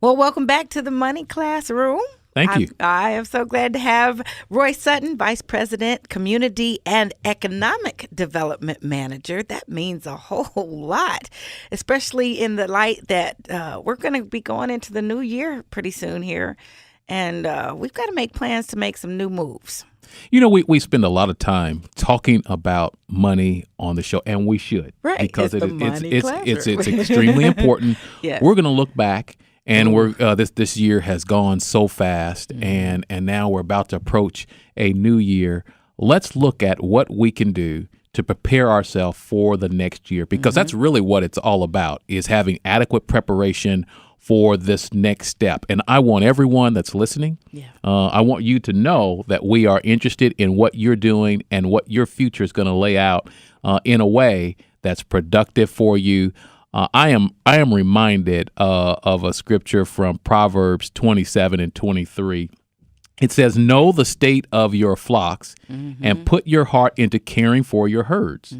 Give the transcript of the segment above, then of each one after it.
Well, welcome back to the Money Classroom. Thank you. I am so glad to have Roy Sutton, Vice President, Community and Economic Development Manager. That means a whole lot, especially in the light that we're going to be going into the new year pretty soon here. And we've got to make plans to make some new moves. You know, we spend a lot of time talking about money on the show, and we should. Right. Because it's it's extremely important. Yes. We're going to look back. And this year has gone so fast, and now we're about to approach a new year. Let's look at what we can do to prepare ourselves for the next year, because that's really what it's all about, is having adequate preparation for this next step. And I want everyone that's listening, I want you to know that we are interested in what you're doing and what your future is going to lay out in a way that's productive for you. I am reminded of a scripture from Proverbs 27 and 23. It says, "Know the state of your flocks and put your heart into caring for your herds.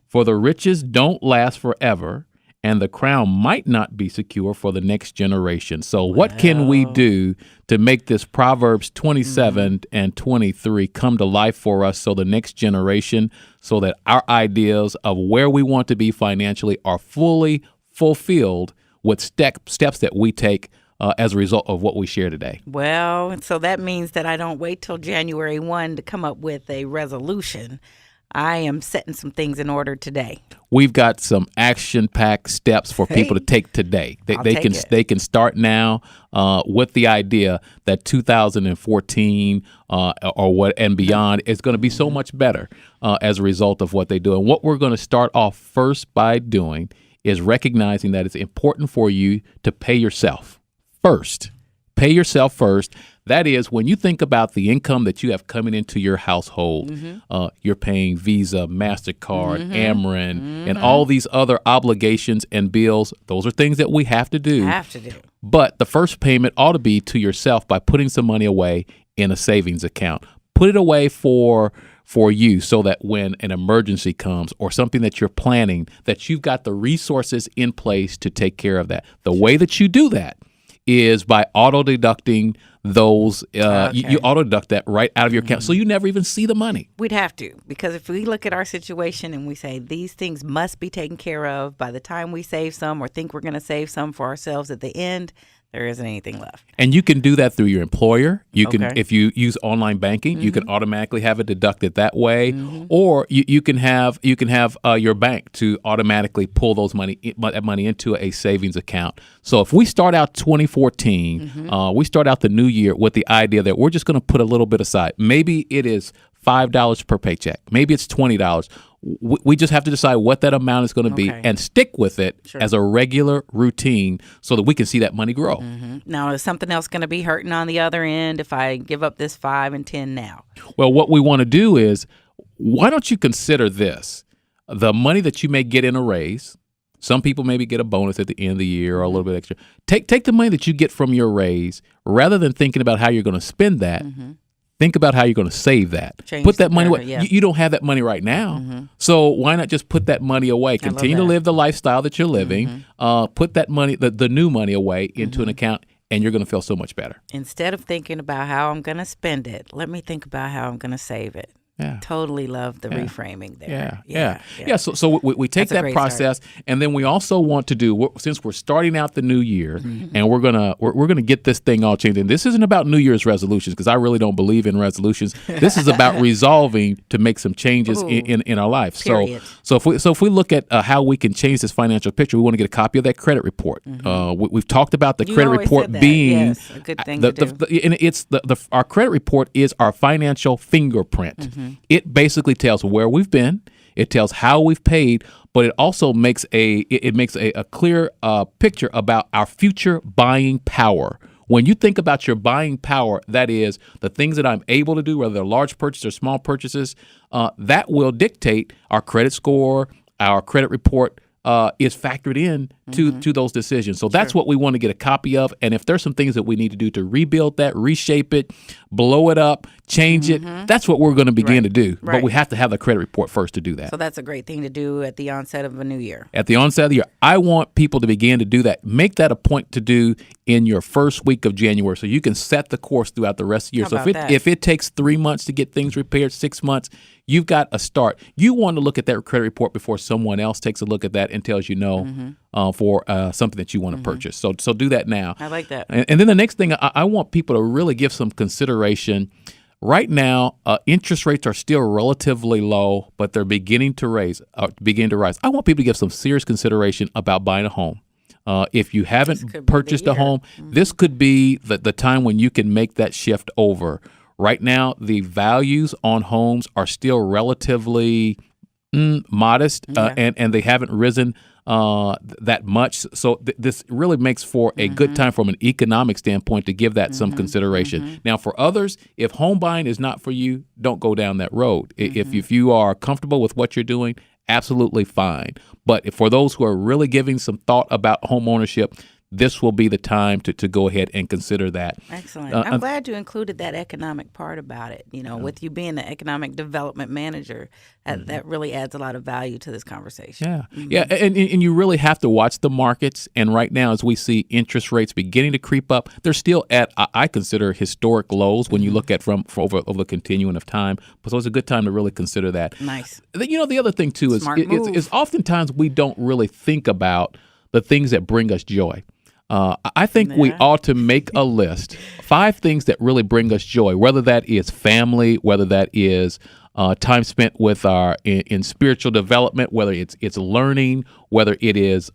For the riches don't last forever, and the crown might not be secure for the next generation." So what can we do to make this Proverbs 27 and 23 come to life for us, so the next generation, so that our ideas of where we want to be financially are fully fulfilled with steps that we take as a result of what we share today? Well, so that means that I don't wait till January 1 to come up with a resolution. I am setting some things in order today. We've got some action-packed steps for people to take today. They can start now with the idea that 2014 or what and beyond is going to be so much better as a result of what they do. And what we're going to start off first by doing is recognizing that it's important for you to pay yourself first. Pay yourself first. That is, when you think about the income that you have coming into your household, you're paying Visa, MasterCard, Ameren, and all these other obligations and bills. Those are things that we have to do. But the first payment ought to be to yourself by putting some money away in a savings account. Put it away for you, so that when an emergency comes or something that you're planning, that you've got the resources in place to take care of that. The way that you do that is by auto-deducting those. You auto-deduct that right out of your account, so you never even see the money. We'd have to, because if we look at our situation and we say these things must be taken care of by the time we save some or think we're going to save some for ourselves at the end, there isn't anything left. And you can do that through your employer. You can, if you use online banking, you can automatically have it deducted that way, or you can have your bank to automatically pull that money into a savings account. So if we start out 2014, we start out the new year with the idea that we're just going to put a little bit aside. Maybe it is $5 per paycheck. Maybe it's $20. We just have to decide what that amount is going to be and stick with it as a regular routine, so that we can see that money grow. Now, is something else going to be hurting on the other end if I give up this 5 and 10 now? Well, what we want to do is, why don't you consider this? The money that you may get in a raise. Some people maybe get a bonus at the end of the year or a little bit extra. Take the money that you get from your raise, rather than thinking about how you're going to spend that. Think about how you're going to save that. Put that money away. You don't have that money right now. So why not just put that money away? Continue to live the lifestyle that you're living. Put that money, the new money, away into an account, and you're going to feel so much better. Instead of thinking about how I'm going to spend it, let me think about how I'm going to save it. Totally love the reframing there. So we take that process, and then we also want to do, since we're starting out the new year, and we're gonna get this thing all changed. And this isn't about New Year's resolutions, because I really don't believe in resolutions. This is about resolving to make some changes in our life. So if we look at how we can change this financial picture, we want to get a copy of that credit report. We've talked about the credit report being a good thing to do. And it's our credit report is our financial fingerprint. It basically tells where we've been. It tells how we've paid, but it also makes a clear picture about our future buying power. When you think about your buying power, that is the things that I'm able to do, whether they're large purchases or small purchases, that will dictate our credit score. Our credit report is factored in to those decisions. So that's what we want to get a copy of. And if there's some things that we need to do to rebuild that, reshape it, blow it up, change it, that's what we're going to begin to do. Right. But we have to have the credit report first to do that. So that's a great thing to do at the onset of a new year. At the onset of the year, I want people to begin to do that. Make that a point to do in your first week of January so you can set the course throughout the rest of the year. How So about that? if it takes 3 months to get things repaired, 6 months, you've got a start. You want to look at that credit report before someone else takes a look at that and tells you no for something that you want to purchase. So do that now. I like that. And then the next thing, I want people to really give some consideration. Right now, interest rates are still relatively low, but they're beginning to rise. I want people to give some serious consideration about buying a home. If you haven't purchased a home, this could be the time when you can make that shift over. Right now, the values on homes are still relatively modest, and they haven't risen that much. So this really makes for a good time from an economic standpoint to give that some consideration. Now, for others, if home buying is not for you, don't go down that road. If you are comfortable with what you're doing, absolutely fine. But for those who are really giving some thought about home ownership, this will be the time to go ahead and consider that. Excellent. I'm glad you included that economic part about it. With you being the economic development manager, that really adds a lot of value to this conversation. Yeah, and you really have to watch the markets. And right now, as we see interest rates beginning to creep up, they're still at, I consider, historic lows when you look at from over the continuum of time. So it's a good time to really consider that. Nice. The other thing, too, is oftentimes we don't really think about the things that bring us joy. I think we ought to make a list, 5 things that really bring us joy, whether that is family, whether that is time spent with in spiritual development, whether it's learning, whether it is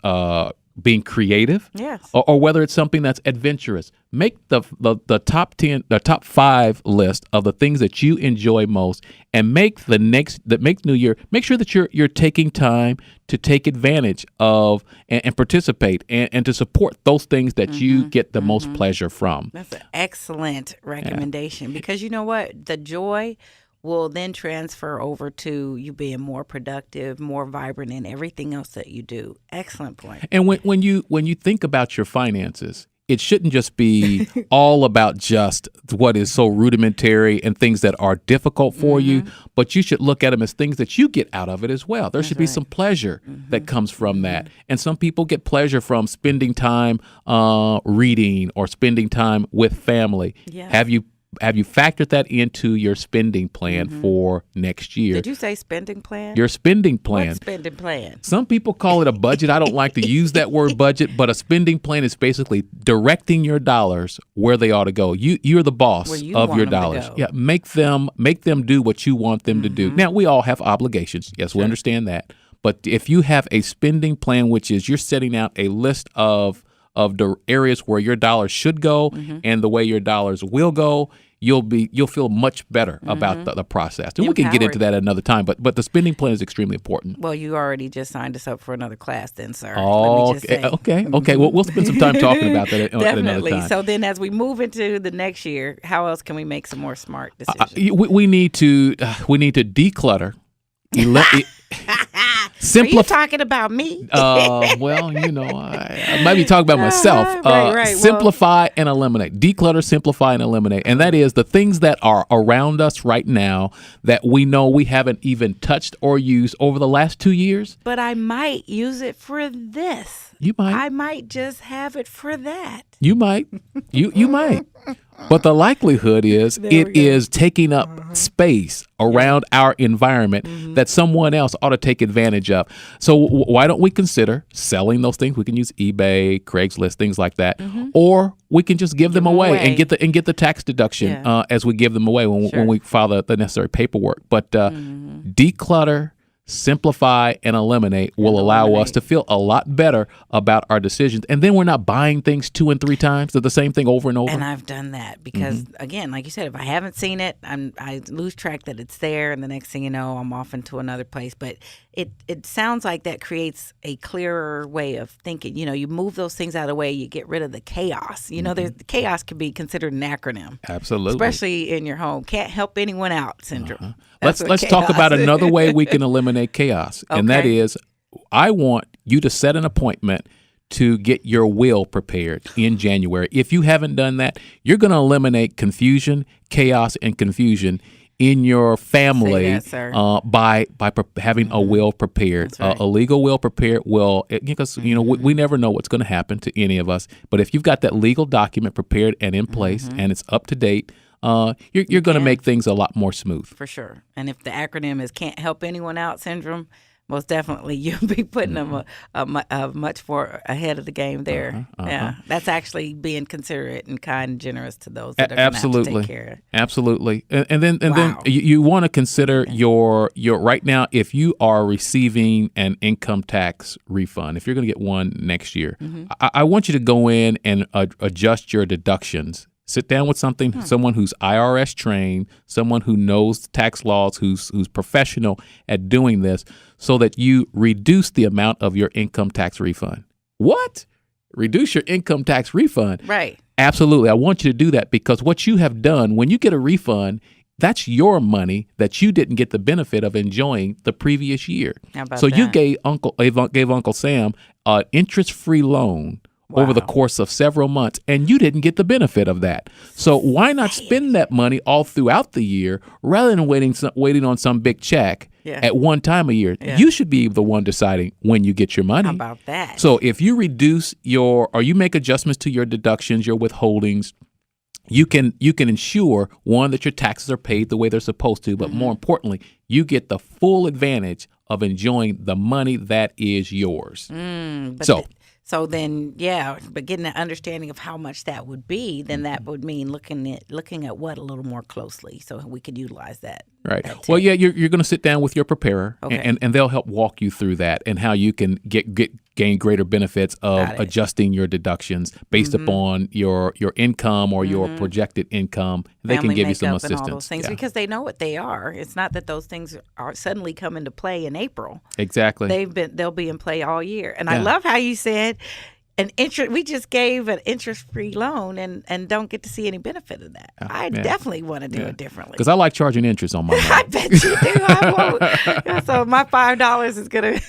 being creative, yes, or whether it's something that's adventurous. Make the top 10, the top 5 list of the things that you enjoy most, and make New Year. Make sure that you're taking time to take advantage of and participate and to support those things that you get the most pleasure from. That's an excellent recommendation because you know what? The joy will then transfer over to you being more productive, more vibrant in everything else that you do. Excellent point. And when you think about your finances, it shouldn't just be all about just what is so rudimentary and things that are difficult for you, but you should look at them as things that you get out of it as well. There should be some pleasure that comes from that. And some people get pleasure from spending time reading or spending time with family. Yeah. Have you factored that into your spending plan for next year? Did you say spending plan? Your spending plan. What spending plan? Some people call it a budget. I don't like to use that word budget, but a spending plan is basically directing your dollars where they ought to go. You're the boss of your dollars. Yeah, make them do what you want them to do. Now, we all have obligations. Yes, we understand that. But if you have a spending plan, which is you're setting out a list of the areas where your dollars should go and the way your dollars will go, you'll feel much better about the process. And we can get into that at another time, but the spending plan is extremely important. Well, you already just signed us up for another class then, sir. Oh, okay. Well, we'll spend some time talking about that at another Definitely. time. So then as we move into the next year, how else can we make some more smart decisions? We need to declutter. Are you talking about me? Well, I might be talking about myself. Right. Simplify and eliminate. Declutter, simplify, and eliminate. And that is the things that are around us right now that we know we haven't even touched or used over the last 2 years. But I might use it for this. You might. I might just have it for that. You might. You might. But the likelihood is it is taking up space around our environment that someone else ought to take advantage of. So why don't we consider selling those things? We can use eBay, Craigslist, things like that, or we can just give them away and get the tax deduction as we give them away when we file the necessary paperwork. But declutter, simplify, and eliminate will allow us to feel a lot better about our decisions. And then we're not buying things 2 and 3 times, the same thing over and over. And I've done that because, again, like you said, if I haven't seen it, I lose track that it's there. And the next thing you know, I'm off into another place. But it sounds like that creates a clearer way of thinking. You move those things out of the way, you get rid of the chaos. The chaos can be considered an acronym. Absolutely. Especially in your home. Can't help anyone out syndrome. Let's talk about another way we can eliminate chaos. And that is, I want you to set an appointment to get your will prepared in January. If you haven't done that, you're going to eliminate confusion, chaos, and confusion in your family by having a will prepared. That's right. A legal will prepared will, because we never know what's going to happen to any of us. But if you've got that legal document prepared and in place and it's up to date, you're going to make things a lot more smooth. For sure. And if the acronym is Can't Help Anyone Out Syndrome, most definitely you'll be putting them much more ahead of the game there. Yeah, that's actually being considerate and kind and generous to those that are going to have to take care of. Absolutely. And then you want to consider your right now, if you are receiving an income tax refund, if you're going to get one next year, I want you to go in and adjust your deductions. Sit down with someone who's IRS trained, someone who knows tax laws, who's professional at doing this, so that you reduce the amount of your income tax refund. What? Reduce your income tax refund? Right. Absolutely. I want you to do that, because what you have done, when you get a refund, that's your money that you didn't get the benefit of enjoying the previous year. How about so that? You gave Uncle Sam an interest-free loan over the course of several months, and you didn't get the benefit of that. So why not spend that money all throughout the year rather than waiting on some big check at one time a year? Yeah. You should be the one deciding when you get your money. How about that? So if you reduce you make adjustments to your deductions, your withholdings, you can ensure, one, that your taxes are paid the way they're supposed to, but more importantly, you get the full advantage of enjoying the money that is yours. So then, but getting an understanding of how much that would be, then that would mean looking at what a little more closely, so we could utilize that. Right. Well, you're going to sit down with your preparer, and they'll help walk you through that and how you can gain greater benefits of adjusting your deductions based upon your income or your projected income. They Family can give you some makeup and assistance. all those things, because they know what they are. It's not that those things are suddenly come into play in April. Exactly. They'll be in play all year. And I love how you said we just gave an interest-free loan and don't get to see any benefit of that. I definitely want to do it differently. Because I like charging interest on my money. I bet you do. I won't. So my $5 is going to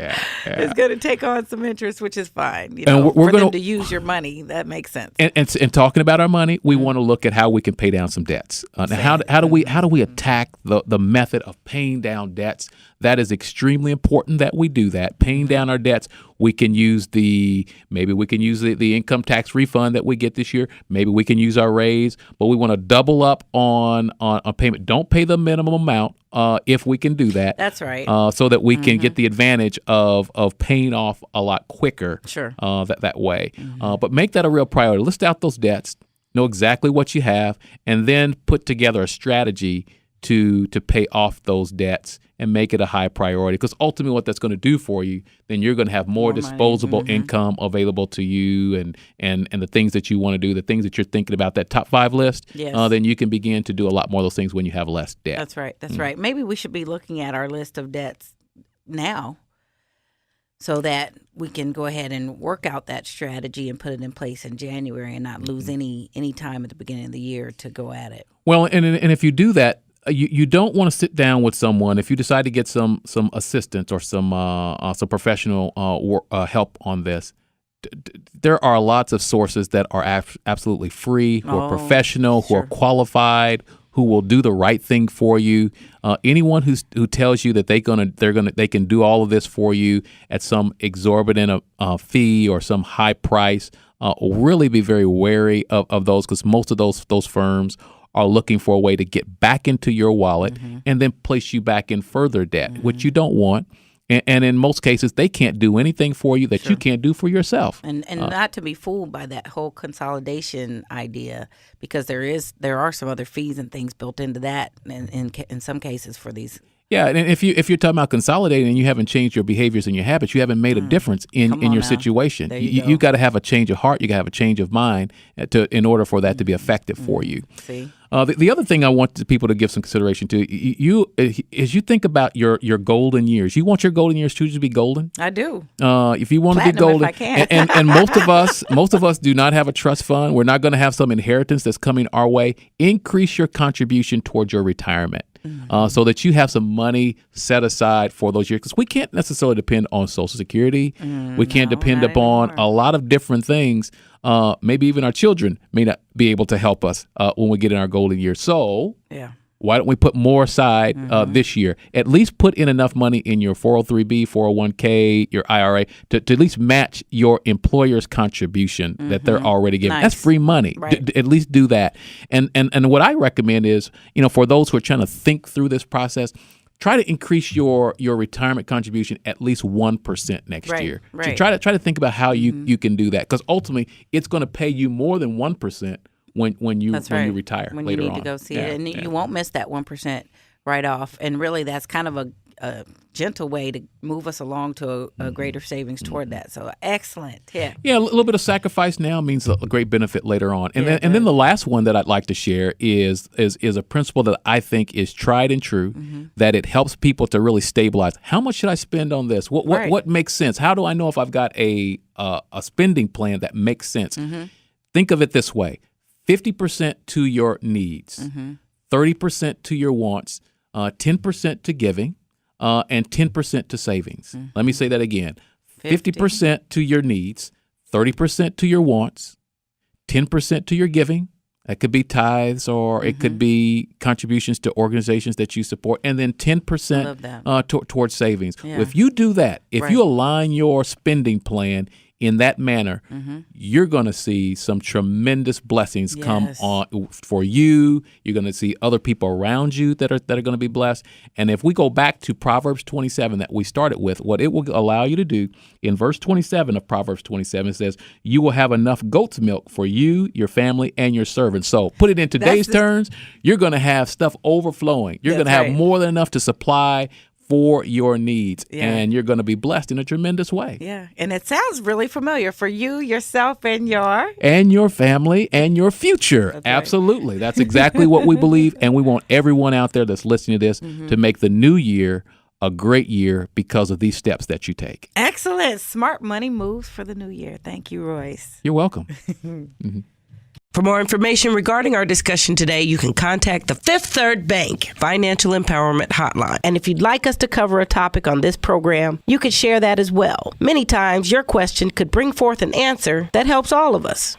it's going to take on some interest, which is fine. We're for them to use your money, that makes sense. And talking about our money, we want to look at how we can pay down some debts. Now, how do we attack the method of paying down debts? That is extremely important that we do that. Paying down our debts. We can use the income tax refund that we get this year. Maybe we can use our raise, but we want to double up on a payment. Don't pay the minimum amount if we can do that. That's right. So that we can get the advantage of paying off a lot quicker. Sure. That way. But make that a real priority. List out those debts. Know exactly what you have, and then put together a strategy to pay off those debts and make it a high priority, because ultimately what that's going to do for you, then you're going to have more disposable income available to you, and the things that you want to do, the things that you're thinking about, that top 5 list, then you can begin to do a lot more of those things when you have less debt. That's right. That's right. Maybe we should be looking at our list of debts now so that we can go ahead and work out that strategy and put it in place in January and not lose any time at the beginning of the year to go at it. Well, and if you do that, you don't want to sit down with someone. If you decide to get some assistance or some professional help on this, there are lots of sources that are absolutely free, who are professional, who are qualified, who will do the right thing for you. Anyone who tells you that they can do all of this for you at some exorbitant fee or some high price, will really be very wary of those, because most of those firms are looking for a way to get back into your wallet and then place you back in further debt, which you don't want. And in most cases, they can't do anything for you that you can't do for yourself. And not to be fooled by that whole consolidation idea, because there are some other fees and things built into that in some cases for these. Yeah, and if you're talking about consolidating and you haven't changed your behaviors and your habits, you haven't made a difference in your situation. You got to have a change of heart. You got to have a change of mind in order for that to be effective for you. See. The other thing I want people to give some consideration to, as you think about your golden years, you want your golden years to be golden? I do. If you want to be golden, if I can. and most of us do not have a trust fund. We're not going to have some inheritance that's coming our way. Increase your contribution towards your retirement. so that you have some money set aside for those years. Because we can't necessarily depend on Social Security. We can't depend upon a lot of different things. Maybe even our children may not be able to help us when we get in our golden year. So why don't we put more aside this year? At least put in enough money in your 403B, 401k, your IRA to at least match your employer's contribution that they're already giving. Nice. That's free money. Right. At least do that. And what I recommend is, for those who are trying to think through this process, try to increase your retirement contribution at least 1% next year. Right. So try to think about how you can do that, because ultimately it's going to pay you more than 1% when you retire when later you on. need to go see it, and you won't miss that 1% right off. And really, that's kind of a gentle way to move us along to a greater savings toward that. So excellent. Yeah, a little bit of sacrifice now means a great benefit later on. And then the last one that I'd like to share is a principle that I think is tried and true, that it helps people to really stabilize. How much should I spend on this? What makes sense? How do I know if I've got a spending plan that makes sense? Think of it this way: 50% to your needs, 30% to your wants, 10% to giving, and 10% to savings. Let me say that again. 50% to your needs, 30% to your wants, 10% to your giving. That could be tithes, or it could be contributions to organizations that you support, and then 10% towards savings. Yeah. If you do that, if you align your spending plan in that manner, you're going to see some tremendous blessings come on for you. You're going to see other people around you that are going to be blessed. And if we go back to Proverbs 27 that we started with, what it will allow you to do in verse 27 of Proverbs 27, it says, "You will have enough goat's milk for you, your family, and your servants." So put it in today's terms, you're going to have stuff overflowing. You're going to have more than enough to supply for your needs, and you're going to be blessed in a tremendous way. Yeah, and it sounds really familiar for you, yourself, and your family, and your future. That's absolutely. Right. That's exactly what we believe, and we want everyone out there that's listening to this to make the new year a great year because of these steps that you take. Excellent. Smart money moves for the new year. Thank you, Royce. You're welcome. For more information regarding our discussion today, you can contact the Fifth Third Bank Financial Empowerment Hotline. And if you'd like us to cover a topic on this program, you could share that as well. Many times, your question could bring forth an answer that helps all of us.